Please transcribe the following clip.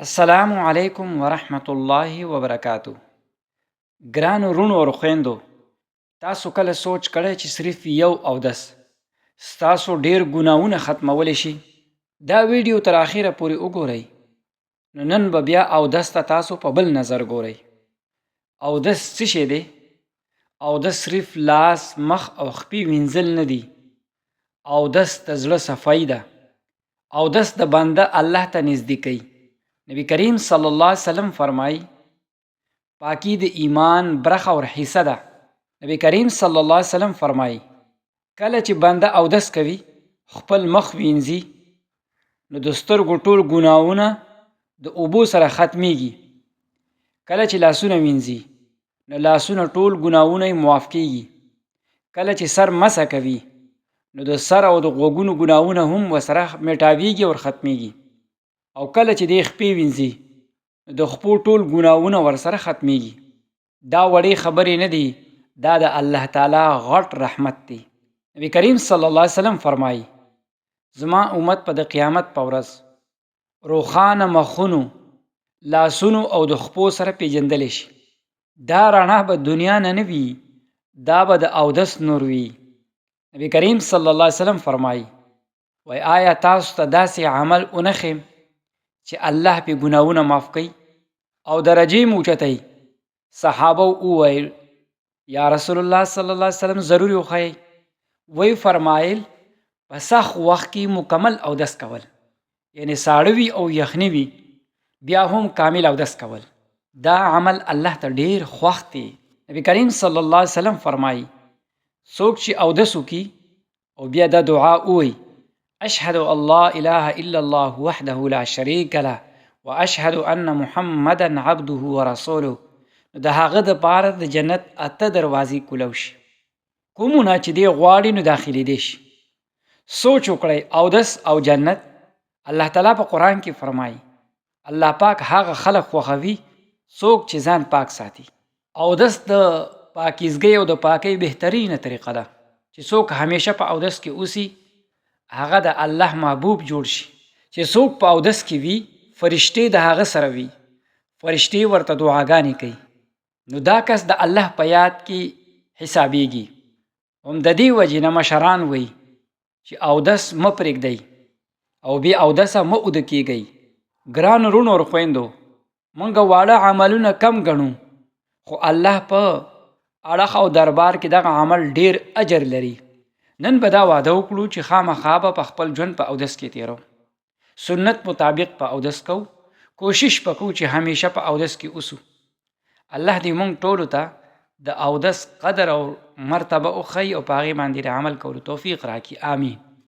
السلام علیکم ورحمت الله وبرکاتو. ګرانو وروڼو او خویندو، تاسو کله سوچ کړی چې صرف یو اودس ستاسو ډیر ګناهونه ختمولی شي؟ دا ویډیو تر اخره پورې وګورئ. نو نن به بیا اودس ته تاسو په بل نظر ګورئ. اودس څه شی دی؟ اودس صرف لاس، مخ او خپې وینځل نه دي. اودس د زړه صفایي ده. اودس د بنده الله ته نږدې کوي. نبی کریم صلی الله علیه وسلم فرمایي پاکی د ایمان برخه او حصه ده. نبی کریم صلی الله علیه وسلم فرمایي کله چې بنده اودس کوي، خپل مخ وینځي، نو د سترګو ټول ګناهونه د اوبو سره ختمیږي. کله چې لاسونه وینځي، نو لاسونه ټول ګناهونه یې معاف کیږي. کله چې سر مسح کوي، نو د سر او د غوږونو ګناهونه هم ورسره میټاویږي او ختمیږي. او کله چې د خپې وینځي، نو د خپو ټول ګناهونه ورسره ختمیږي. دا وړې خبرې نه دي، دا د الله تعالی غټ رحمت دی. نبی کریم صلی الله علیه وسلم فرمایي زما امت په د قیامت په ورځ روښانه مخونو، لاسونو او د خپو سره پیژندلی شي. دا رڼا به دنیا نه وي، دا به د اودس نور وي. نبی کریم صلی الله علیه وسلم فرمایي وای آیا تاسو ته داسې عمل ونښیم چې الله پې ګناهونه معاف کوي او درجې مو اوچتوي؟ صحابه وویل یا رسول الله صلی الله علیه وسلم ضرور وښایئ. وی فرمایل په سخت وخت کې مکمل اودس کول، یعنی ساړه وي او یخني وي، بیا هم کامل اودس کول. دا عمل الله ته ډیر خوښ دی. نبی کریم صلی الله علیه وسلم فرمایي څوک چې اودس وکړي او بیا دا دعا ووایي اشهد ان لا اله الا الله وحده لا شریک له واشهد ان محمدا عبده ورسوله، نو د هغه دپاره د جنت 8 دروازې کولی شي. کومونه چې دی غواړي نو داخلېدی شي. سوچ وکړئ، اودس او جنت. الله تعالی په قرآن کې فرمایي الله پاک هغه خلق خوښوي څوک چې ځان پاک ساتي. اودس د پاکیزګۍ او د پاکۍ بهترینه طریقه ده. چې څوک همیشه په اودس کې اوسي، هغه د الله محبوب جوړ شي. چې څوک په اودس کې وي، فرشتې د هغه سره وي، فرشتې ورته دعاګانې کوي، نو دا کس د الله په یاد کې حسابیږي. هم د دې وجې نه مشران وایي چې اودس مه پرېږدئ او بې اودسه مه اوده کیږئ. ګرانو وروڼو او خویندو، موږ واړه عملونه کم ګڼو، خو الله په اړخ او دربار کې دغه عمل ډیر اجر لري. نن به دا واده وکړو چې خامخا به په خپل ژوند په اودس کې تیرو، سنت مطابق په اودس کو. کوشش وکړو چې همیشه په اودس کې اوسو. الله دې موږ ټولو ته د اودس قدر او مرتبه وښیي او په هغې باندې عمل کولو توفیق راکړي. آمین.